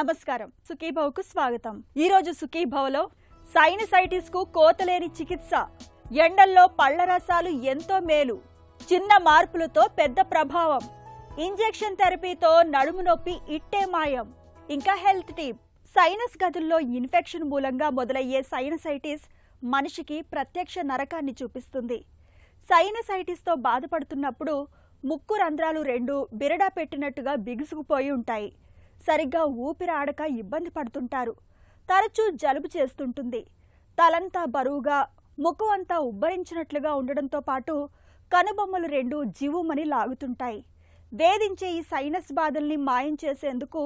నమస్కారం, సుఖీభవకు స్వాగతం. ఈ రోజు సుఖీభవలో సైనసైటిస్ కు కోతలేని చికిత్స, ఎండల్లో పళ్ల రసాలు ఎంతో మేలు, చిన్న మార్పులతో పెద్ద ప్రభావం, ఇంజెక్షన్ థెరపీతో నడుము నొప్పి ఇట్టే మాయం. ఇంకా హెల్త్ టిప్, సైనస్ గదుల్లో ఇన్ఫెక్షన్ మూలంగా మొదలయ్యే సైనసైటిస్ మనిషికి ప్రత్యక్ష నరకాన్ని చూపిస్తుంది. సైనసైటిస్ తో బాధపడుతున్నప్పుడు ముక్కు రంధ్రాలు రెండు బిరడా పెట్టినట్టుగా బిగుసుకుపోయి ఉంటాయి. సరిగ్గా ఊపిరి ఆడక ఇబ్బంది పడుతుంటారు. తరచూ జలుబు చేస్తుంటుంది. తలంతా బరువుగా, ముక్కు అంతా ఉబ్బరించినట్లుగా ఉండడంతో పాటు కనుబొమ్మలు రెండు జివ్వుమని లాగుతుంటాయి. వేధించే ఈ సైనస్ బాధల్ని మాయం చేసేందుకు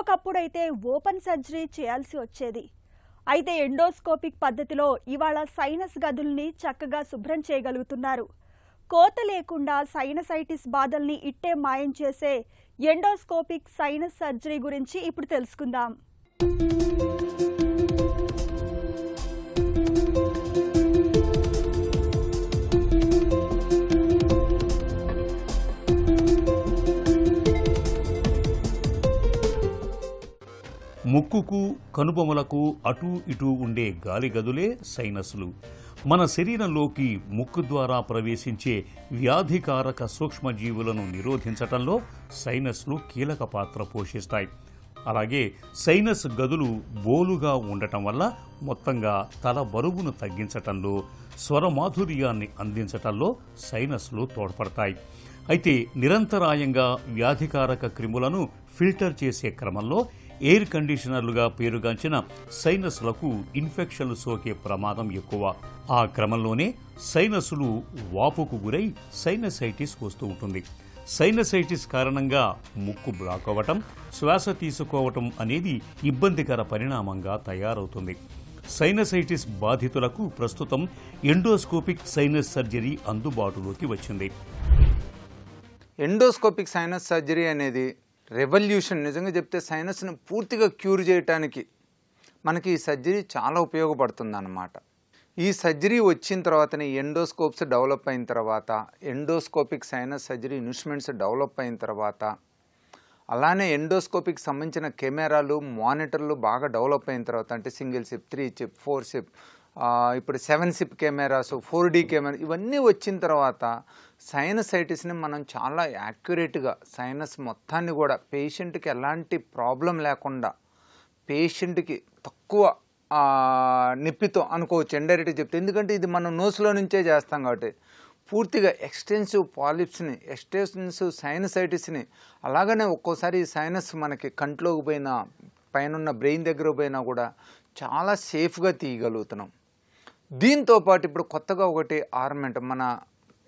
ఒకప్పుడైతే ఓపెన్ సర్జరీ చేయాల్సి వచ్చేది. అయితే ఎండోస్కోపిక్ పద్ధతిలో ఇవాళ సైనస్ గదుల్ని చక్కగా శుభ్రం చేయగలుగుతున్నారు. కోత లేకుండా సైనసైటిస్ బాధల్ని ఇట్టే మాయం చేసే ఎండోస్కోపిక్ సైనస్ సర్జరీ గురించి ఇప్పుడు తెలుసుకుందాం. ముక్కుకు కనుబొమలకు అటూ ఇటూ ఉండే గాలి గదులే సైనస్లు. మన శరీరంలోకి ముక్కు ద్వారా ప్రవేశించే వ్యాధికారక సూక్ష్మజీవులను నిరోధించటంలో సైనస్లు కీలక పాత్ర పోషిస్తాయి. అలాగే సైనస్ గదులు బోలుగా ఉండటం వల్ల మొత్తంగా తల బరువును తగ్గించటంలో, స్వరమాధుర్యాన్ని అందించటంలో సైనస్లు తోడ్పడతాయి. అయితే నిరంతరాయంగా వ్యాధికారక క్రిములను ఫిల్టర్ చేసే క్రమంలో ఎయిర్ కండిషనర్లుగా పేరుగాంచిన సైనస్లకు ఇన్ఫెక్షన్లు సోకే ప్రమాదం ఎక్కువ. ఆ క్రమంలోనే సైనస్లు వాపుకు గురై సైనసైటిస్ వస్తూ ఉంటుంది. సైనసైటిస్ కారణంగా ముక్కు బ్లాక్ అవ్వటం, శ్వాస తీసుకోవటం అనేది ఇబ్బందికర పరిణామంగా తయారవుతుంది. సైనసైటిస్ బాధితులకు ప్రస్తుతం ఎండోస్కోపిక్ సైనస్ సర్జరీ అందుబాటులోకి వచ్చింది. ఎండోస్కోపిక్ సైనస్ సర్జరీ అనేది రెవల్యూషన్. నిజంగా చెప్తే సైనస్ను పూర్తిగా క్యూర్ చేయడానికి మనకి ఈ సర్జరీ చాలా ఉపయోగపడుతుంది అన్నమాట. ఈ సర్జరీ వచ్చిన తర్వాతనే ఎండోస్కోప్స్ డెవలప్ అయిన తర్వాత, endoscopic sinus surgery instruments develop అయిన తర్వాత, అలానే ఎండోస్కోపిక్ సంబంధించిన కెమెరాలు, మానిటర్లు బాగా డెవలప్ అయిన తర్వాత, అంటే సింగిల్ సిప్, 3 చిప్, 4 సిప్, ఇప్పుడు 7 సిప్ కెమెరాస్, 4D కెమెరా, ఇవన్నీ వచ్చిన తర్వాత సైనసైటిస్ని మనం చాలా యాక్యురేట్గా సైనస్ మొత్తాన్ని కూడా పేషెంట్కి ఎలాంటి ప్రాబ్లం లేకుండా, పేషెంట్కి తక్కువ నొప్పితో అనుకోవచ్చు ఇండైరెక్ట్గా చెప్తే. ఎందుకంటే ఇది మనం నోస్లో నుంచే చేస్తాం కాబట్టి పూర్తిగా ఎక్స్టెన్సివ్ పాలిప్స్ని, ఎక్స్టెన్సివ్ సైనసైటిస్ని, అలాగనే ఒక్కోసారి సైనస్ మనకి కంట్లోకి పోయినా, పైన బ్రెయిన్ దగ్గర పోయినా కూడా చాలా సేఫ్గా తీయగలుగుతున్నాం. దీంతోపాటు ఇప్పుడు కొత్తగా ఒకటి ఆర్నమెంట్, మన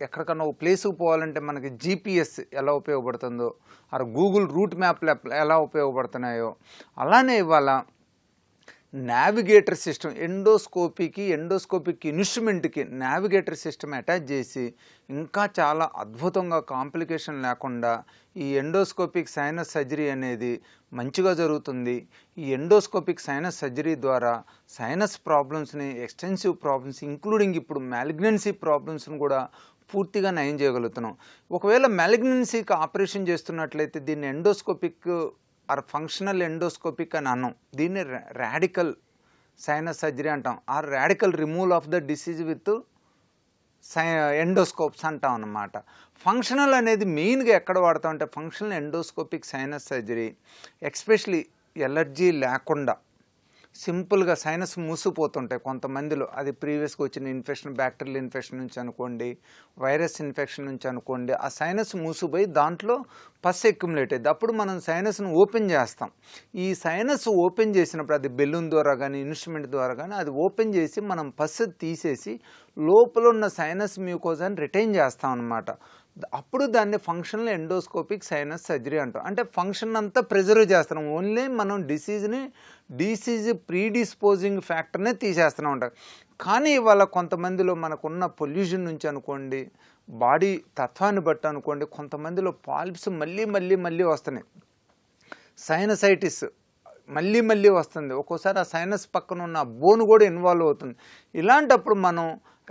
ఎక్కడికన్నా ఒక ప్లేస్కి పోవాలంటే మనకి GPS ఎలా ఉపయోగపడుతుందో, ఆ గూగుల్ రూట్ మ్యాప్లు ఎలా ఉపయోగపడుతున్నాయో, అలానే ఇవాళ నావిగేటర్ సిస్టమ్, ఎండోస్కోపిక్ ఇన్స్ట్రుమెంట్కి నావిగేటర్ సిస్టమ్ అటాచ్ చేసి ఇంకా చాలా అద్భుతంగా కాంప్లికేషన్ లేకుండా ఈ ఎండోస్కోపిక్ సైనస్ సర్జరీ అనేది మంచిగా జరుగుతుంది. ఈ ఎండోస్కోపిక్ సైనస్ సర్జరీ ద్వారా సైనస్ ప్రాబ్లమ్స్ని, ఎక్స్టెన్సివ్ ప్రాబ్లమ్స్ ఇంక్లూడింగ్ ఇప్పుడు మ్యాలిగ్నెన్సీ ప్రాబ్లమ్స్ని కూడా పూర్తిగా నయం చేయగలుగుతున్నాం. ఒకవేళ మ్యాలిగ్నెన్సీకి ఆపరేషన్ చేస్తున్నట్లయితే దీన్ని ఎండోస్కోపిక్ ఆర్ ఫంక్షనల్ ఎండోస్కోపిక్ అని అన్నాం. దీన్ని రాడికల్ సైనస్ సర్జరీ అంటాం, or radical removal of the disease with endoscopes అంటాం అన్నమాట. ఫంక్షనల్ అనేది మెయిన్గా ఎక్కడ వాడతాం అంటే functional endoscopic sinus surgery especially allergy లేకుండా సింపుల్గా సైనస్ మూసిపోతుంటాయి కొంతమందిలో. అది ప్రీవియస్గా వచ్చిన ఇన్ఫెక్షన్, బ్యాక్టీరియల్ ఇన్ఫెక్షన్ నుంచి అనుకోండి, వైరస్ ఇన్ఫెక్షన్ నుంచి అనుకోండి, ఆ సైనస్ మూసిపోయి దాంట్లో పస్ అక్యుములేట్ అయ్యింది. అప్పుడు మనం సైనస్ను ఓపెన్ చేస్తాం. ఈ సైనస్ ఓపెన్ చేసినప్పుడు అది బెలూన్ ద్వారా కానీ, ఇన్స్ట్రుమెంట్ ద్వారా కానీ అది ఓపెన్ చేసి మనం పస్ తీసేసి లోపల ఉన్న సైనస్ మ్యూకోజాని రిటైన్ చేస్తాం అన్నమాట. అప్పుడు దాన్ని ఫంక్షనల్ ఎండోస్కోపిక్ సైనస్ సర్జరీ అంటాం. అంటే ఫంక్షన్ అంతా ప్రిజర్వ్ చేస్తున్నాం, ఓన్లీ మనం డిసీజ్ ప్రీడిస్పోజింగ్ ఫ్యాక్టర్నే తీసేస్తూనే ఉంటాం. కానీ ఇవాళ కొంతమందిలో మనకున్న పొల్యూషన్ నుంచి అనుకోండి, బాడీ తత్వాన్ని బట్టి అనుకోండి, కొంతమందిలో పాలిప్స్ మళ్ళీ వస్తున్నాయి, సైనసైటిస్ మళ్ళీ వస్తుంది. ఒక్కోసారి ఆ సైనస్ పక్కన ఉన్న బోన్ కూడా ఇన్వాల్వ్ అవుతుంది. ఇలాంటప్పుడు మనం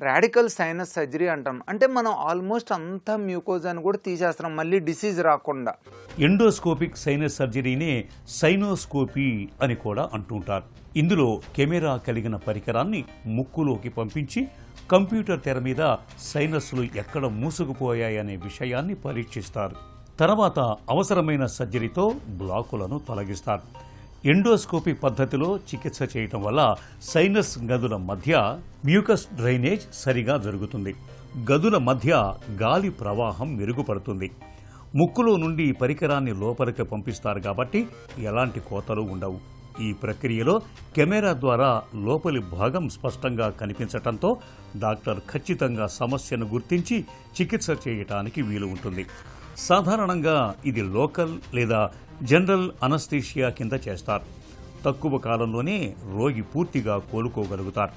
రాడికల్ సైనస్ సర్జరీ అంటాం. అంటే మనం ఆల్మోస్ట్ అంతా మ్యూకోజాని కూడా తీసేస్తున్నాం మళ్ళీ డిసీజ్ రాకుండా. ఎండోస్కోపిక్ సైనస్ సర్జరీనే సైనోస్కోపీ అని కూడా అంటుంటారు. ఇందులో కెమెరా కలిగిన పరికరాన్ని ముక్కులోకి పంపించి కంప్యూటర్ తెర మీద సైనస్లు ఎక్కడ మూసుకుపోయాయనే విషయాన్ని పరీక్షిస్తారు. తర్వాత అవసరమైన సర్జరీతో బ్లాకులను తొలగిస్తారు. ఎండోస్కోపీ పద్ధతిలో చికిత్స చేయటం వల్ల సైనస్ గదుల మధ్య మ్యూకస్ డ్రైనేజ్ సరిగా జరుగుతుంది. గదుల మధ్య గాలి ప్రవాహం మెరుగుపడుతుంది. ముక్కులో నుండి పరికరాన్ని లోపలికి పంపిస్తారు కాబట్టి ఎలాంటి కోతలు ఉండవు. ఈ ప్రక్రియలో కెమెరా ద్వారా లోపలి భాగం స్పష్టంగా కనిపించటంతో డాక్టర్ ఖచ్చితంగా సమస్యను గుర్తించి చికిత్స చేయటానికి వీలు ఉంటుంది. సాధారణంగా ఇది లోకల్ లేదా జనరల్ అనస్థీషియా కింద చేస్తారు. తక్కువ కాలంలోనే రోగి పూర్తిగా కోలుకోగలుగుతారు.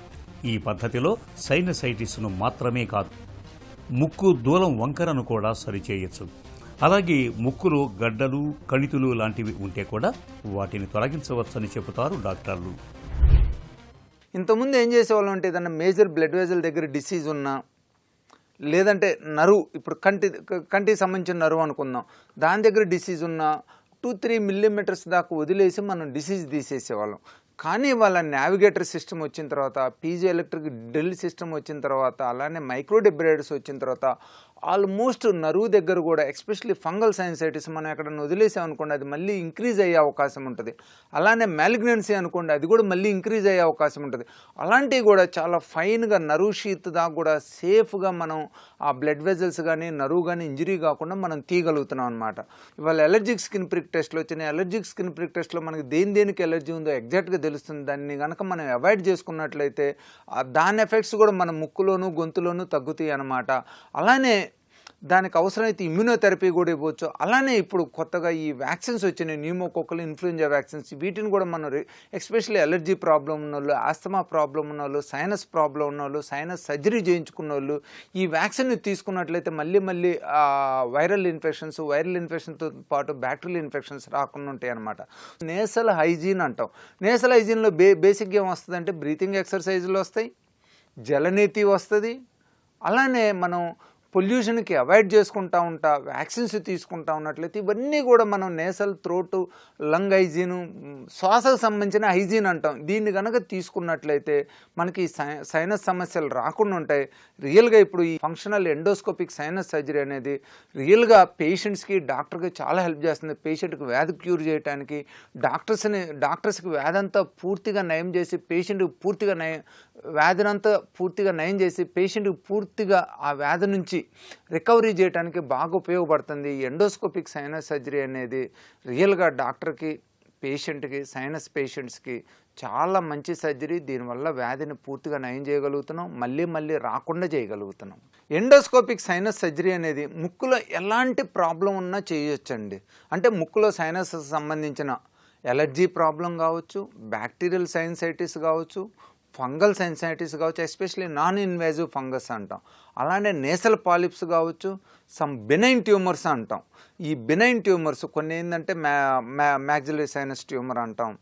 ఈ పద్ధతిలో సైనసైటిస్ను మాత్రమే కాదు, ముక్కు దూలం వంకరను కూడా సరిచేయచ్చు. అలాగే ముక్కులో గడ్డలు, కణితులు లాంటివి ఉంటే కూడా వాటిని తొలగించవచ్చని చెబుతారు డాక్టర్లు. ఇంతకుముందు ఏం చేసేవాళ్ళం అంటే ఏదన్నా మేజర్ బ్లడ్ వెజల్ దగ్గర డిసీజ్ ఉన్నా, లేదంటే నరువు, ఇప్పుడు కంటికి సంబంధించిన నరువు అనుకుందాం, దాని దగ్గర డిసీజ్ ఉన్నా 2-3 మిల్లీమీటర్స్ దాకా వదిలేసి మనం డిసీజ్ తీసేసేవాళ్ళం. కానీ వాళ్ళ నావిగేటర్ సిస్టమ్ వచ్చిన తర్వాత, పీజీ ఎలక్ట్రిక్ డ్రిల్ సిస్టమ్ వచ్చిన తర్వాత, అలానే మైక్రోడెబ్రైడర్స్ వచ్చిన తర్వాత ఆల్మోస్ట్ నరువు దగ్గర కూడా ఎస్పెషల్లీ ఫంగల్ సైనసైటిస్ మనం ఎక్కడన్నా వదిలేసామనుకోండి అది మళ్ళీ ఇంక్రీజ్ అయ్యే అవకాశం ఉంటుంది. అలానే మ్యాలిగ్నెన్సీ అనుకోండి అది కూడా మళ్ళీ ఇంక్రీజ్ అయ్యే అవకాశం ఉంటుంది. అలాంటివి కూడా చాలా ఫైన్గా నరువు షీత్ దాకా కూడా సేఫ్గా మనం ఆ బ్లడ్ వెజల్స్ కానీ నరువు కానీ ఇంజరీ కాకుండా మనం తీయగలుగుతున్నాం అనమాట. ఇవాళ ఎలర్జిక్ స్కిన్ ప్రిక్ టెస్ట్లు వచ్చినాయి. ఎలర్జిక్ స్కిన్ ప్రిక్ టెస్ట్లో మనకి దేనికి ఎలర్జీ ఉందో ఎగ్జాక్ట్గా తెలుస్తుంది. దాన్ని కనుక మనం అవాయిడ్ చేసుకున్నట్లయితే దాని ఎఫెక్ట్స్ కూడా మన ముక్కులోను గొంతులోను తగ్గుతాయి అన్నమాట. అలానే దానికి అవసరమైతే ఇమ్యూనోథెరపీ కూడా ఇవ్వచ్చు. అలానే ఇప్పుడు కొత్తగా ఈ వ్యాక్సిన్స్ వచ్చినాయి, న్యూమోకోకల్ ఇన్ఫ్లుయెంజా వ్యాక్సిన్స్. వీటిని కూడా మనం ఎస్పెషల్లీ ఎలర్జీ ప్రాబ్లం ఉన్న వాళ్ళు, ఆస్తమా ప్రాబ్లం ఉన్న వాళ్ళు, సైనస్ ప్రాబ్లం ఉన్న వాళ్ళు, సైనస్ సర్జరీ చేయించుకున్న వాళ్ళు ఈ వ్యాక్సిన్ తీసుకున్నట్లయితే మళ్ళీ వైరల్ ఇన్ఫెక్షన్తో పాటు బ్యాక్టీరియల్ ఇన్ఫెక్షన్స్ రాకుండా ఉంటాయి అన్నమాట. నేసల్ హైజీన్ అంటాం. నేసల్ హైజీన్లో బేసిక్గా ఏమొస్తుందంటే బ్రీతింగ్ ఎక్సర్సైజులు వస్తాయి, జలనీతి వస్తుంది. అలానే మనం పొల్యూషన్కి అవాయిడ్ చేసుకుంటా ఉంటా, వ్యాక్సిన్స్ తీసుకుంటా ఉన్నట్లయితే ఇవన్నీ కూడా మనం నేసల్, థ్రోట్, లంగ్ హైజీను, శ్వాసకు సంబంధించిన హైజీన్ అంటాం. దీన్ని కనుక తీసుకున్నట్లయితే మనకి సైనస్ సమస్యలు రాకుండా ఉంటాయి. రియల్గా ఇప్పుడు ఈ ఫంక్షనల్ ఎండోస్కోపిక్ సైనస్ సర్జరీ అనేది రియల్గా పేషెంట్స్కి, డాక్టర్కి చాలా హెల్ప్ చేస్తుంది. పేషెంట్కి వ్యాధి క్యూర్ చేయడానికి, డాక్టర్స్కి వ్యాధి అంతా పూర్తిగా నయం చేసి పేషెంట్కి వ్యాధినంతా పూర్తిగా నయం చేసి పేషెంట్కి పూర్తిగా ఆ వ్యాధి నుంచి రికవరీ చేయడానికి బాగా ఉపయోగపడుతుంది. ఎండోస్కోపిక్ సైనస్ సర్జరీ అనేది రియల్గా డాక్టర్కి, పేషెంట్కి, సైనస్ పేషెంట్స్కి చాలా మంచి సర్జరీ. దీనివల్ల వ్యాధిని పూర్తిగా నయం చేయగలుగుతున్నాం, మళ్ళీ రాకుండా చేయగలుగుతున్నాం. ఎండోస్కోపిక్ సైనస్ సర్జరీ అనేది ముక్కులో ఎలాంటి ప్రాబ్లం ఉన్నా చేయొచ్చండి. అంటే ముక్కులో సైనస్ సంబంధించిన ఎలర్జీ ప్రాబ్లం కావచ్చు, బ్యాక్టీరియల్ సైనసైటిస్ కావచ్చు, ఫంగల్ సైనసైటిస్ కావచ్చు, ఎస్పెషల్లీ నాన్ ఇన్వేజివ్ ఫంగస్ అంటాం. అలానే నేసల్ పాలిప్స్ కావచ్చు, సమ్ బెనైన్ ట్యూమర్స్ అంటాం. ఈ బెనైన్ ట్యూమర్స్ కొన్ని ఏంటంటే మ్యాగ్జిలరీ సైనస్ ట్యూమర్ అంటాం,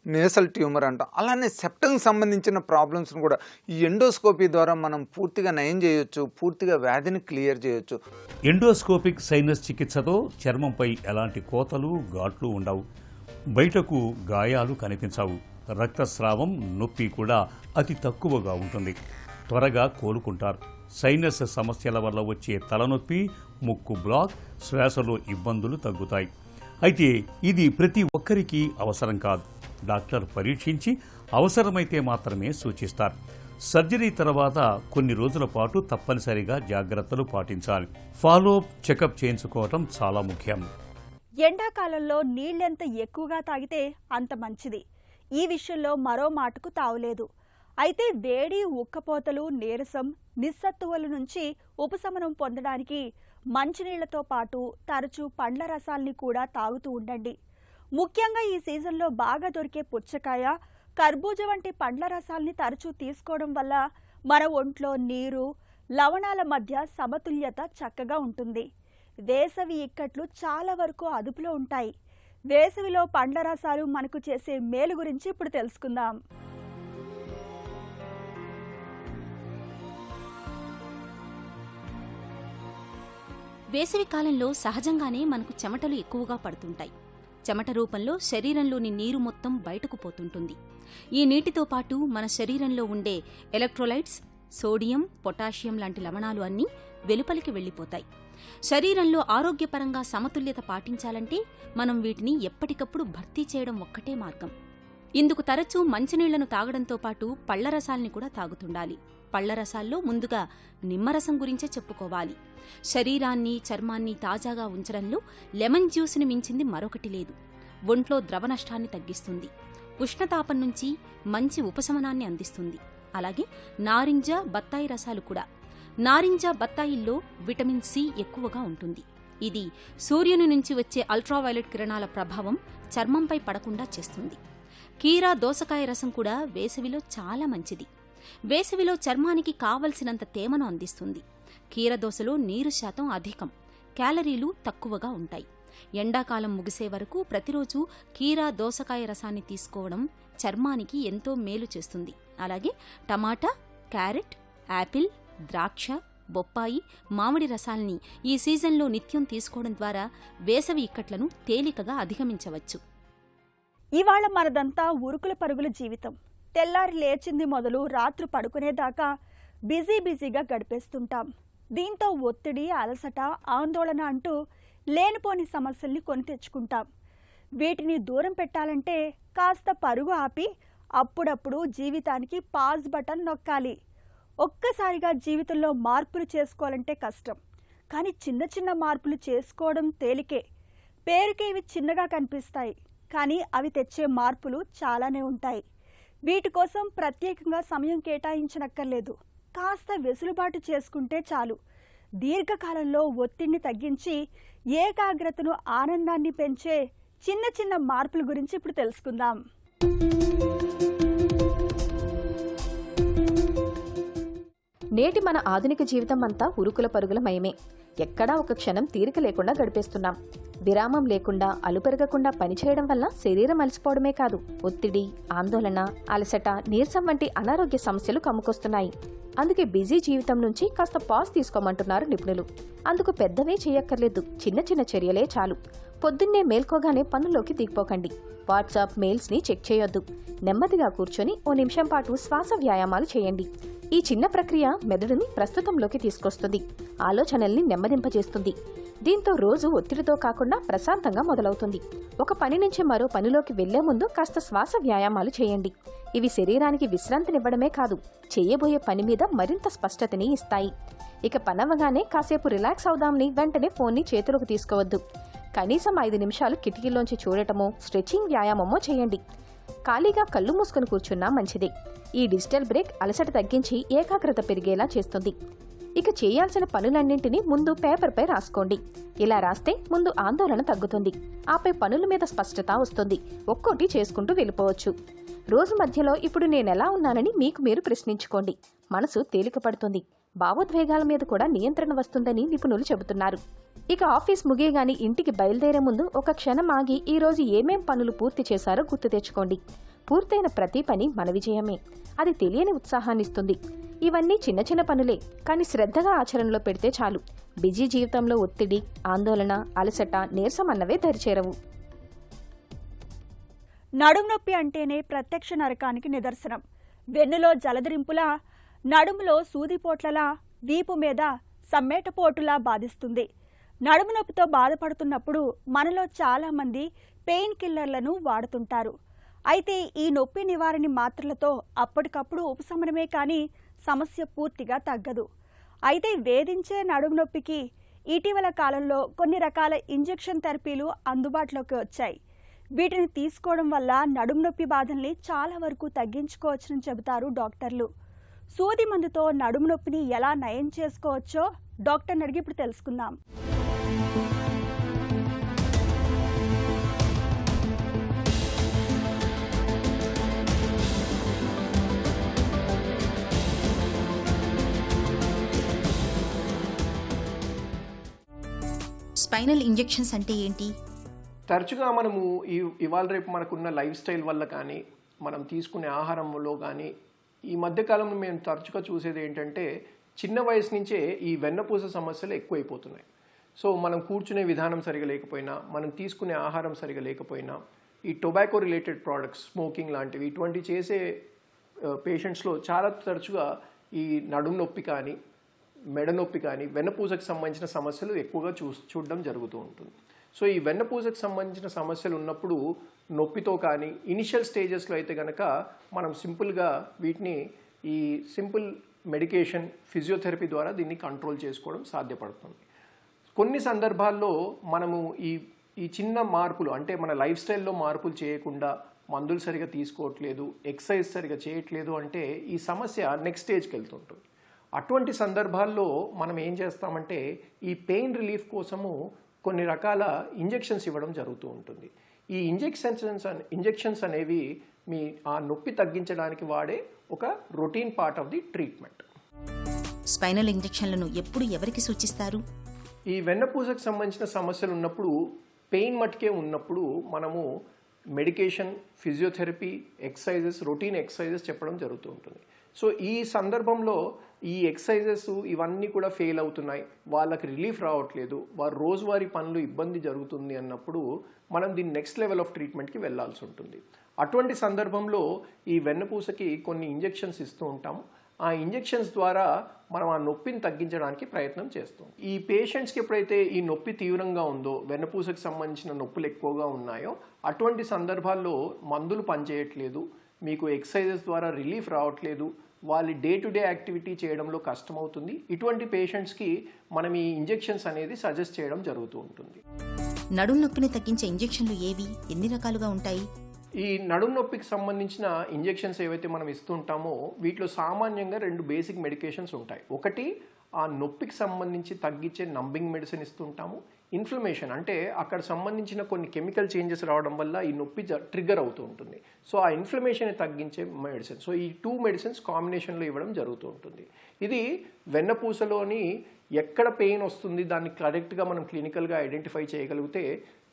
నేసల్ ట్యూమర్ అంటాం. అలానే సెప్టంకి సంబంధించిన ప్రాబ్లమ్స్ని కూడా ఈ ఎండోస్కోపీ ద్వారా మనం పూర్తిగా నయం చేయొచ్చు, పూర్తిగా వ్యాధిని క్లియర్ చేయొచ్చు. ఎండోస్కోపిక్ సైనస్ చికిత్సతో చర్మంపై ఎలాంటి కోతలు, ఘాట్లు ఉండవు. బయటకు గాయాలు కనిపించవు. రక్తస్రావం, నొప్పి కూడా అతి తక్కువగా ఉంటుంది. త్వరగా కోలుకుంటారు. సైనస్ సమస్యల వల్ల వచ్చే తలనొప్పి, ముక్కు బ్లాక్, శ్వాసలో ఇబ్బందులు తగ్గుతాయి. అయితే ఇది ప్రతి ఒక్కరికి అవసరం కాదు. డాక్టర్ పరీక్షించి అవసరమైతే మాత్రమే సూచిస్తారు. సర్జరీ తర్వాత కొన్ని రోజుల పాటు తప్పనిసరిగా జాగ్రత్తలు పాటించాలి. ఫాలోఅప్ చెకప్ చేయించుకోవటం చాలా ముఖ్యం. ఎండాకాలంలో నీళ్లెంత ఎక్కువగా తాగితే అంత మంచిది. ఈ విషయంలో మరో మాటకు తావులేదు. అయితే వేడి, ఉక్కపోతలు, నీరసం, నిస్సత్తువల నుంచి ఉపశమనం పొందడానికి మంచినీళ్లతో పాటు తరచూ పండ్ల రసాల్ని కూడా తాగుతూ ఉండండి. ముఖ్యంగా ఈ సీజన్లో బాగా దొరికే పుచ్చకాయ, కర్బూజ వంటి పండ్ల రసాల్ని తరచూ తీసుకోవడం వల్ల మన ఒంట్లో నీరు, లవణాల మధ్య సమతుల్యత చక్కగా ఉంటుంది. వేసవి ఇక్కట్లు చాలా వరకు అదుపులో ఉంటాయి. వేసవిలో పండ్ల రసాలు మనకు చేసే మేలు గురించి ఇప్పుడు తెలుసుకుందాం. వేసవి కాలంలో సహజంగానే మనకు చెమటలు ఎక్కువగా పడుతుంటాయి. చెమట రూపంలో శరీరంలోని నీరు మొత్తం బయటకు పోతుంటుంది. ఈ నీటితో పాటు మన శరీరంలో ఉండే ఎలక్ట్రోలైట్స్, సోడియం, పొటాషియం లాంటి లవణాలు అన్నీ వెలుపలికి వెళ్లిపోతాయి. శరీరంలో ఆరోగ్యపరంగా సమతుల్యత పాటించాలంటే మనం వీటిని ఎప్పటికప్పుడు భర్తీ చేయడం ఒక్కటే మార్గం. ఇందుకు తరచూ మంచినీళ్లను తాగడంతో పాటు పళ్లరసాల్ని కూడా తాగుతుండాలి. పళ్లరసాల్లో ముందుగా నిమ్మరసం గురించే చెప్పుకోవాలి. శరీరాన్ని, చర్మాన్ని తాజాగా ఉంచడంలో లెమన్ జ్యూస్ని మించింది మరొకటి లేదు. ఒంట్లో ద్రవ నష్టాన్ని తగ్గిస్తుంది. ఉష్ణతాపం నుంచి మంచి ఉపశమనాన్ని అందిస్తుంది. అలాగే నారింజ, బత్తాయి రసాలు కూడా. నారింజ, బత్తాయిల్లో విటమిన్ సి ఎక్కువగా ఉంటుంది. ఇది సూర్యుని నుంచి వచ్చే అల్ట్రావైలెట్ కిరణాల ప్రభావం చర్మంపై పడకుండా చేస్తుంది. కీరా, దోసకాయ రసం కూడా వేసవిలో చాలా మంచిది. వేసవిలో చర్మానికి కావలసినంత తేమను అందిస్తుంది. కీరదోసలో నీరు శాతం అధికం, క్యాలరీలు తక్కువగా ఉంటాయి. ఎండాకాలం ముగిసే వరకు ప్రతిరోజు కీరా, దోసకాయ రసాన్ని తీసుకోవడం చర్మానికి ఎంతో మేలు చేస్తుంది. అలాగే టమాటా, క్యారెట్, యాపిల్, ద్రాక్ష, బొప్పాయి, మామిడి రసాల్ని ఈ సీజన్లో నిత్యం తీసుకోవడం ద్వారా వేసవి ఇక్కట్లను తేలికగా అధిగమించవచ్చు. ఇవాళ మనదంతా ఉరుకుల పరుగుల జీవితం. తెల్లారి లేచింది మొదలు రాత్రి పడుకునేదాకా బిజీగా గడిపేస్తుంటాం. దీంతో ఒత్తిడి, అలసట, ఆందోళన అంటూ లేనిపోని సమస్యల్ని కొని తెచ్చుకుంటాం. వీటిని దూరం పెట్టాలంటే కాస్త పరుగు ఆపి అప్పుడప్పుడు జీవితానికి పాజ్ బటన్ నొక్కాలి. ఒక్కసారిగా జీవితంలో మార్పులు చేసుకోవాలంటే కష్టం. కానీ చిన్న చిన్న మార్పులు చేసుకోవడం తేలికే. పేరుకే ఇవి చిన్నగా కనిపిస్తాయి, కానీ అవి తెచ్చే మార్పులు చాలానే ఉంటాయి. వీటి కోసం ప్రత్యేకంగా సమయం కేటాయించనక్కర్లేదు. కాస్త వెసులుబాటు చేసుకుంటే చాలు. దీర్ఘకాలంలో ఒత్తిడిని తగ్గించి ఏకాగ్రతను, ఆనందాన్ని పెంచే చిన్న చిన్న మార్పుల గురించి ఇప్పుడు తెలుసుకుందాం. నేటి మన ఆధునిక జీవితం అంతా ఉరుకుల పరుగుల మయమే. ఎక్కడా ఒక క్షణం తీరిక లేకుండా గడిపేస్తున్నాం. విరామం లేకుండా, అలుపెరగకుండా పనిచేయడం వల్ల శరీరం అలసిపోవడమే కాదు, ఒత్తిడి, ఆందోళన, అలసట, నీరసం వంటి అనారోగ్య సమస్యలు కమ్ముకొస్తున్నాయి. అందుకే బిజీ జీవితం నుంచి కాస్త పాజ్ తీసుకోమంటున్నారు నిపుణులు. అందుకు పెద్దవే చేయక్కర్లేదు, చిన్న చిన్న చర్యలే చాలు. పొద్దున్నే మేల్కోగానే పనుల్లోకి దిగిపోకండి. వాట్సాప్, మెయిల్స్ ని చెక్ చేయొద్దు. నెమ్మదిగా కూర్చొని ఓ నిమిషం పాటు శ్వాస వ్యాయామాలు చేయండి. ఈ చిన్న ప్రక్రియ మెదడుని ప్రస్తుతంలోకి తీసుకొస్తుంది, ఆలోచనల్ని నెమ్మదింపజేస్తుంది. దీంతో రోజు ఒత్తిడితో కాకుండా ప్రశాంతంగా మొదలవుతుంది. ఒక పని నుంచి మరో పనిలోకి వెళ్లే ముందు కాస్త శ్వాస వ్యాయామాలు చేయండి. ఇవి శరీరానికి విశ్రాంతినివ్వడమే కాదు, చేయబోయే పని మీద మరింత స్పష్టతని ఇస్తాయి. ఇక పనవగానే కాసేపు రిలాక్స్ అవుదాంని వెంటనే ఫోన్ని చేతులకు తీసుకోవద్దు. కనీసం 5 నిమిషాలు కిటికీలోంచి చూడటమో, స్ట్రెచింగ్ వ్యాయామమో చేయండి. ఖాళీగా కళ్ళు మూసుకుని కూర్చున్నా మంచిదే. ఈ డిజిటల్ బ్రేక్ అలసట తగ్గించి ఏకాగ్రత పెరిగేలా చేస్తుంది. ఇక చేయాల్సిన పనులన్నింటినీ ముందు పేపర్పై రాసుకోండి. ఇలా రాస్తే ముందు ఆందోళన తగ్గుతుంది, ఆపై పనుల మీద స్పష్టత వస్తుంది. ఒక్కోటి చేసుకుంటూ వెళ్ళిపోవచ్చు. రోజు మధ్యలో ఇప్పుడు నేనెలా ఉన్నానని మీకు మీరు ప్రశ్నించుకోండి. మనసు తేలికపడుతుంది, భావోద్వేగాల మీద కూడా నియంత్రణ వస్తుందని నిపుణులు చెబుతున్నారు. ఇక ఆఫీస్ ముగియగాని ఇంటికి బయలుదేరే ముందు ఒక క్షణం ఆగి ఈ రోజు ఏమేం పనులు పూర్తి చేశారో గుర్తు తెచ్చుకోండి. పూర్తయిన ప్రతి పని మన విజయమే. అది తెలియని ఉత్సాహాన్నిస్తుంది. ఇవన్నీ చిన్న చిన్న పనులే, కానీ శ్రద్ధగా ఆచరణలో పెడితే చాలు. బిజీ జీవితంలో ఒత్తిడి, ఆందోళన, అలసట, నీరసం అన్నవే దరిచేరవు. నడుము నొప్పి అంటేనే ప్రత్యక్ష నరకానికి నిదర్శనం. వెన్నులో జలదరింపులా, నడుములో సూదిపోట్లలా, వీపు మీద సమ్మేటపోటులా బాధిస్తుంది. నడుము నొప్పితో బాధపడుతున్నప్పుడు మనలో చాలామంది పెయిన్ కిల్లర్లను వాడుతుంటారు. అయితే ఈ నొప్పి నివారణ మాత్రలతో అప్పటికప్పుడు ఉపశమనమే కానీ సమస్య పూర్తిగా తగ్గదు. అయితే వేధించే నడుము నొప్పికి ఇటీవల కాలంలో కొన్ని రకాల ఇంజెక్షన్ థెరపీలు అందుబాటులోకి వచ్చాయి. వీటిని తీసుకోవడం వల్ల నడుము నొప్పి బాధల్ని చాలా వరకు తగ్గించుకోవచ్చని చెబుతారు డాక్టర్లు. సూది మందుతో నడుము నొప్పిని ఎలా నయం చేసుకోవచ్చో డాక్టర్ని అడిగి ఇప్పుడు తెలుసుకుందాం. స్పైనల్ ఇంజెక్షన్స్ అంటే ఏంటి? తరచుగా మనము ఇవాళ రేపు మనకున్న లైఫ్ స్టైల్ వల్ల కానీ, మనం తీసుకునే ఆహారంలో కానీ, ఈ మధ్యకాలంలో మేము తరచుగా చూసేది ఏంటంటే చిన్న వయసు నుంచే ఈ వెన్నపూస సమస్యలు ఎక్కువైపోతున్నాయి. సో మనం కూర్చునే విధానం సరిగా లేకపోయినా, మనం తీసుకునే ఆహారం సరిగా లేకపోయినా, ఈ టొబాకో రిలేటెడ్ ప్రోడక్ట్స్, స్మోకింగ్ లాంటివి ఇటువంటి చేసే పేషెంట్స్లో చాలా తరచుగా ఈ నడుము నొప్పి కానీ, మెడ నొప్పి కానీ, వెన్నపూసకు సంబంధించిన సమస్యలు ఎక్కువగా చూడడం జరుగుతూ ఉంటుంది. సో ఈ వెన్నపూసకు సంబంధించిన సమస్యలు ఉన్నప్పుడు నొప్పితో కానీ ఇనిషియల్ స్టేజెస్లో అయితే కనుక మనం సింపుల్గా వీటిని ఈ సింపుల్ మెడికేషన్, ఫిజియోథెరపీ ద్వారా దీన్ని కంట్రోల్ చేసుకోవడం సాధ్యపడుతుంది. కొన్ని సందర్భాల్లో మనము ఈ చిన్న మార్పులు, అంటే మన లైఫ్ స్టైల్లో మార్పులు చేయకుండా మందులు సరిగా తీసుకోవట్లేదు, ఎక్సర్సైజ్ సరిగా చేయట్లేదు అంటే ఈ సమస్య నెక్స్ట్ స్టేజ్కి వెళ్తుంటుంది. అటువంటి సందర్భాల్లో మనం ఏం చేస్తామంటే ఈ పెయిన్ రిలీఫ్ కోసము కొన్ని రకాల ఇంజెక్షన్స్ ఇవ్వడం జరుగుతూ ఉంటుంది. ఈ ఇంజెక్షన్స్ అనేవి మీ ఆ నొప్పి తగ్గించడానికి వాడే ఒక routine part of the treatment. Spinal ఇంజెక్షన్లను ఎప్పుడు ఎవరికి సూచిస్తారు? ఈ వెన్నపూసకు సంబంధించిన సమస్యలు ఉన్నప్పుడు, పెయిన్ మట్టుకే ఉన్నప్పుడు మనము medication, physiotherapy, exercises, routine exercises చెప్పడం జరుగుతూ ఉంటుంది. సో ఈ సందర్భంలో ఈ ఎక్సర్సైజెస్ ఇవన్నీ కూడా ఫెయిల్ అవుతున్నాయి, వాళ్ళకి రిలీఫ్ రావట్లేదు, వారు రోజువారీ పనులు ఇబ్బంది జరుగుతుంది అన్నప్పుడు మనం దీన్ని నెక్స్ట్ లెవెల్ ఆఫ్ ట్రీట్మెంట్కి వెళ్ళాల్సి ఉంటుంది. అటువంటి సందర్భంలో ఈ వెన్నపూసకి కొన్ని ఇంజెక్షన్స్ ఇస్తూ ఉంటాము. ఆ ఇంజెక్షన్స్ ద్వారా మనం ఆ నొప్పిని తగ్గించడానికి ప్రయత్నం చేస్తాం. ఈ పేషెంట్స్కి ఎప్పుడైతే ఈ నొప్పి తీవ్రంగా ఉందో, వెన్నపూసకు సంబంధించిన నొప్పులు ఎక్కువగా ఉన్నాయో, అటువంటి సందర్భాల్లో మందులు పనిచేయట్లేదు, మీకు ఎక్సర్సైజెస్ ద్వారా రిలీఫ్ రావట్లేదు, వాళ్ళ డే టు డే యాక్టివిటీ చేయడంలో కష్టమవుతుంది, ఇటువంటి పేషెంట్స్కి మనం ఈ ఇంజెక్షన్స్ అనేది సజెస్ట్ చేయడం జరుగుతూ ఉంటుంది. నడుం నొప్పిని తగ్గించే ఇంజెక్షన్లు ఏవి, ఎన్ని రకాలుగా ఉంటాయి? ఈ నడుం నొప్పికి సంబంధించిన ఇంజెక్షన్స్ ఏవైతే మనం ఇస్తుంటామో వీటిలో సామాన్యంగా 2 బేసిక్ మెడికేషన్స్ ఉంటాయి. ఒకటి ఆ నొప్పికి సంబంధించి తగ్గించే నంబింగ్ మెడిసిన్ ఇస్తుంటాము. ఇన్ఫ్లమేషన్ అంటే అక్కడ సంబంధించిన కొన్ని కెమికల్ చేంజెస్ రావడం వల్ల ఈ నొప్పి ట్రిగ్గర్ అవుతూ ఉంటుంది. సో ఆ ఇన్ఫ్లమేషన్ తగ్గించే మెడిసిన్. సో ఈ 2 మెడిసిన్స్ కాంబినేషన్లో ఇవ్వడం జరుగుతూ ఉంటుంది. ఇది వెన్నపూసలోని ఎక్కడ పెయిన్ వస్తుంది దాన్ని కరెక్ట్గా మనం క్లినికల్గా ఐడెంటిఫై చేయగలిగితే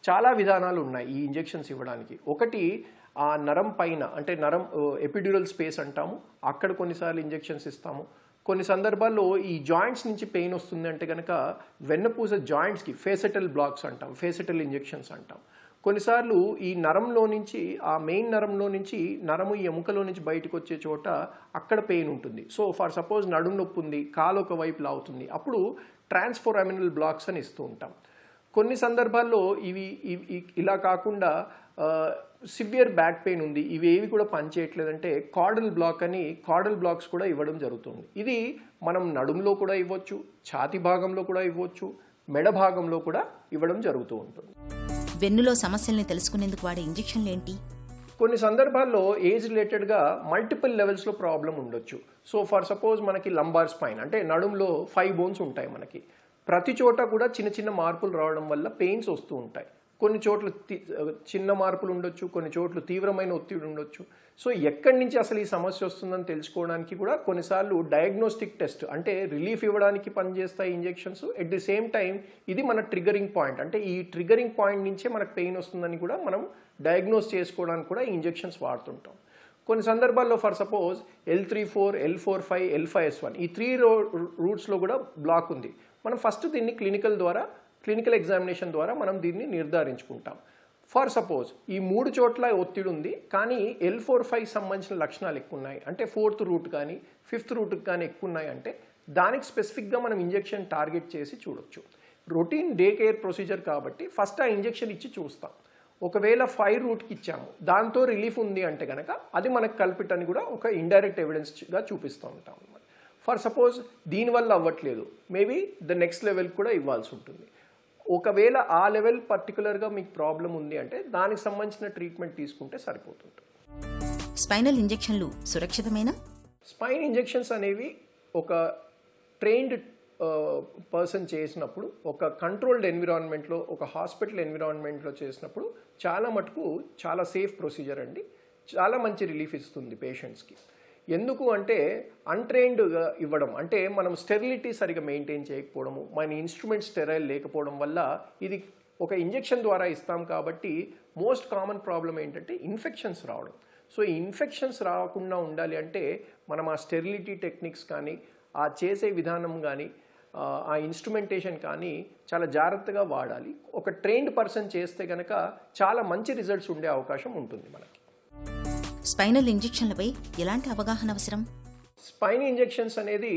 చాలా విధానాలు ఉన్నాయి ఈ ఇంజెక్షన్స్ ఇవ్వడానికి. ఒకటి ఆ నరం పైన, అంటే నరం ఎపిడ్యూరల్ స్పేస్ అంటాము, అక్కడ కొన్నిసార్లు ఇంజెక్షన్స్ ఇస్తాము. కొన్ని సందర్భాల్లో ఈ జాయింట్స్ నుంచి పెయిన్ వస్తుంది అంటే కనుక వెన్నపూస జాయింట్స్కి ఫేసెటల్ బ్లాక్స్ అంటాం, ఫేసెటల్ ఇంజెక్షన్స్ అంటాం. కొన్నిసార్లు ఈ నరంలో నుంచి, ఆ మెయిన్ నరంలో నుంచి నరము ఈ ఎముకలో నుంచి బయటకు వచ్చే చోట అక్కడ పెయిన్ ఉంటుంది. సో ఫర్ సపోజ్ నడుము నొప్పి ఉంది, కాలు ఒక వైపు లాగుతుంది, అప్పుడు ట్రాన్స్ఫోరామినల్ బ్లాక్స్ అని ఇస్తూ ఉంటాం. కొన్ని సందర్భాల్లో ఇవి ఇలా కాకుండా సివియర్ బ్యాక్ పెయిన్ ఉంది, ఇవి ఏవి కూడా పనిచేయట్లేదంటే కార్డల్ బ్లాక్ అని కార్డల్ బ్లాక్స్ కూడా ఇవ్వడం జరుగుతుంది. ఇది మనం నడుములో కూడా ఇవ్వచ్చు, ఛాతీ భాగంలో కూడా ఇవ్వచ్చు, మెడ భాగంలో కూడా ఇవ్వడం జరుగుతూ ఉంటుంది. వెన్నులో సమస్యల్ని తెలుసుకునేందుకు వాడే ఇంజెక్షన్లు ఏంటి? కొన్ని సందర్భాల్లో ఏజ్ రిలేటెడ్గా మల్టిపుల్ లెవెల్స్లో ప్రాబ్లం ఉండొచ్చు. సో ఫర్ సపోజ్ మనకి లంబార్ స్పైన్ అంటే నడుములో 5 బోన్స్ ఉంటాయి మనకి. ప్రతి చోట కూడా చిన్న చిన్న మార్పులు రావడం వల్ల పెయిన్స్ వస్తూ ఉంటాయి. కొన్ని చోట్ల చిన్న మార్పులు ఉండొచ్చు, కొన్ని చోట్ల తీవ్రమైన ఒత్తిడి ఉండొచ్చు. సో ఎక్కడి నుంచి అసలు ఈ సమస్య వస్తుందని తెలుసుకోవడానికి కూడా కొన్నిసార్లు డయాగ్నోస్టిక్ టెస్ట్, అంటే రిలీఫ్ ఇవ్వడానికి పనిచేస్తాయి injections. At the same time ఇది మన ట్రిగరింగ్ పాయింట్, అంటే ఈ ట్రిగరింగ్ పాయింట్ నుంచే మనకు పెయిన్ వస్తుందని కూడా మనం డయాగ్నోస్ చేసుకోవడానికి కూడా ఈ ఇంజెక్షన్స్ వాడుతుంటాం. కొన్ని సందర్భాల్లో for suppose L34, L45, L5S1 ఈ 3 రూట్స్లో కూడా బ్లాక్ ఉంది. మనం ఫస్ట్ దీన్ని క్లినికల్ ఎగ్జామినేషన్ ద్వారా మనం దీన్ని నిర్ధారించుకుంటాం. ఫర్ సపోజ్ ఈ 3 చోట్ల ఒత్తిడి ఉంది, కానీ L45 సంబంధించిన లక్షణాలు ఎక్కువ ఉన్నాయి, అంటే 4th రూట్ కానీ 5th రూట్కి కానీ ఎక్కువ ఉన్నాయి అంటే దానికి స్పెసిఫిక్గా మనం ఇంజెక్షన్ టార్గెట్ చేసి చూడొచ్చు. రొటీన్ డే కేర్ ప్రొసీజర్ కాబట్టి ఫస్ట్ ఆ ఇంజెక్షన్ ఇచ్చి చూస్తాం. ఒకవేళ 5 రూట్కి ఇచ్చాము, దాంతో రిలీఫ్ ఉంది అంటే కనుక అది మనకు కల్పిట్ అని కూడా ఒక ఇండైరెక్ట్ ఎవిడెన్స్గా చూపిస్తూ ఉంటాం అన్నమాట. ఫర్ సపోజ్ దీనివల్ల అవ్వట్లేదు, మేబీ ద నెక్స్ట్ లెవెల్ కూడా ఇవ్వాల్సి ఉంటుంది. ఒకవేళ ఆ లెవెల్ పర్టికులర్గా మీకు ప్రాబ్లం ఉంది అంటే దానికి సంబంధించిన ట్రీట్మెంట్ తీసుకుంటే సరిపోతుంది. స్పైనల్ ఇంజెక్షన్లు సురక్షితమేనా? స్పైన్ ఇంజెక్షన్స్ అనేవి ఒక ట్రైన్డ్ పర్సన్ చేసినప్పుడు, ఒక కంట్రోల్డ్ ఎన్విరాన్మెంట్లో, ఒక హాస్పిటల్ ఎన్విరాన్మెంట్లో చేసినప్పుడు చాలా మటుకు చాలా సేఫ్ ప్రొసీజర్ అండి. చాలా మంచి రిలీఫ్ ఇస్తుంది పేషెంట్స్కి. ఎందుకు అంటే అన్ట్రైన్డ్గా ఇవ్వడం, అంటే మనం స్టెరిలిటీ సరిగా మెయింటైన్ చేయకపోవడము, మన ఇన్స్ట్రుమెంట్ స్టెరైల్ లేకపోవడం వల్ల ఇది ఒక ఇంజెక్షన్ ద్వారా ఇస్తాం కాబట్టి మోస్ట్ కామన్ ప్రాబ్లం ఏంటంటే ఇన్ఫెక్షన్స్ రావడం. సో ఈ ఇన్ఫెక్షన్స్ రాకుండా ఉండాలి అంటే మనం ఆ స్టెరిలిటీ టెక్నిక్స్ కానీ, ఆ చేసే విధానం కానీ, ఆ ఇన్స్ట్రుమెంటేషన్ కానీ చాలా జాగ్రత్తగా వాడాలి. ఒక ట్రైన్డ్ పర్సన్ చేస్తే కనుక చాలా మంచి రిజల్ట్స్ ఉండే అవకాశం ఉంటుంది మనకి. స్పైనల్ ఇంజెక్షన్లపై ఎలాంటి అవగాహన అవసరం? స్పైన్ ఇంజెక్షన్స్ అనేది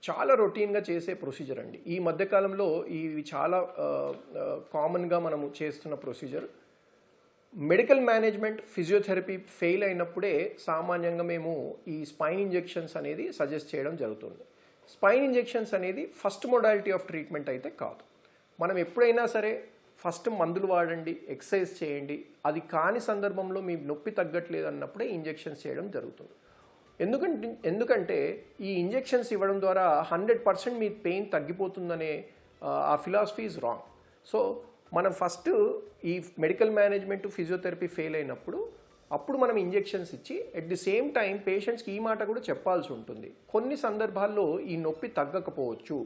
చాలా రొటీన్గా చేసే ప్రొసీజర్ అండి. ఈ మధ్యకాలంలో ఇవి చాలా కామన్గా మనము చేస్తున్న procedure. Medical management physiotherapy fail అయినప్పుడే సామాన్యంగా మేము ఈ స్పైన్ ఇంజెక్షన్స్ అనేది సజెస్ట్ చేయడం జరుగుతుంది. స్పైన్ ఇంజెక్షన్స్ అనేది ఫస్ట్ మోడాలిటీ ఆఫ్ ట్రీట్మెంట్ అయితే కాదు. మనం ఎప్పుడైనా సరే ఫస్ట్ మందులు వాడండి, ఎక్సర్సైజ్ చేయండి, అది కాని సందర్భంలో మీ నొప్పి తగ్గట్లేదు అన్నప్పుడే ఇంజెక్షన్స్ చేయడం జరుగుతుంది. ఎందుకంటే ఈ ఇంజెక్షన్స్ ఇవ్వడం ద్వారా 100% మీ పెయిన్ తగ్గిపోతుందనే ఆ ఫిలాసఫీ ఈజ్ రాంగ్. సో మనం ఫస్ట్ ఈ మెడికల్ మేనేజ్మెంట్ ఫిజియోథెరపీ ఫెయిల్ అయినప్పుడు అప్పుడు మనం ఇంజెక్షన్స్ ఇచ్చి ఎట్ ది సేమ్ టైం పేషెంట్స్కి ఈ మాట కూడా చెప్పాల్సి ఉంటుంది. కొన్ని సందర్భాల్లో ఈ నొప్పి తగ్గకపోవచ్చు,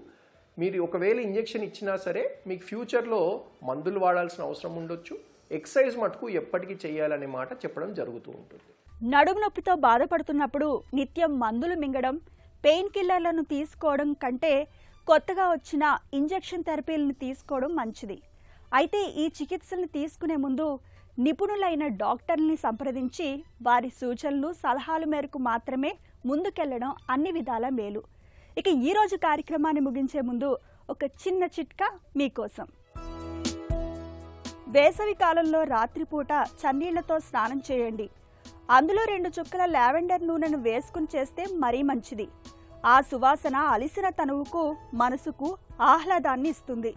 మీరు ఒకవేళ ఇంజెక్షన్ ఇచ్చినా సరే మీకు ఫ్యూచర్లో మందులు వాడాల్సిన అవసరం ఉండొచ్చు, ఎక్సర్సైజ్ మటుకు ఎప్పటికీ చేయాలనే మాట చెప్పడం జరుగుతూ ఉంటుంది. నడుము నొప్పితో బాధపడుతున్నప్పుడు నిత్యం మందులు మింగడం, పెయిన్ కిల్లర్లను తీసుకోవడం కంటే కొత్తగా వచ్చిన ఇంజెక్షన్ థెరపీలను తీసుకోవడం మంచిది. అయితే ఈ చికిత్సలను తీసుకునే ముందు నిపుణులైన డాక్టర్ని సంప్రదించి వారి సూచనలు సలహాల మేరకు మాత్రమే ముందుకెళ్లడం అన్ని విధాల మేలు. ఇక ఈరోజు కార్యక్రమాన్ని ముగించే ముందు ఒక చిన్న చిట్కా మీకోసం. వేసవి కాలంలో రాత్రిపూట చన్నీళ్లతో స్నానం చేయండి. అందులో 2 చుక్కల లావెండర్ నూనెను వేసుకుని చేస్తే మరీ మంచిది. ఆ సువాసన అలిసిన తనువుకు మనసుకు ఆహ్లాదాన్ని ఇస్తుంది.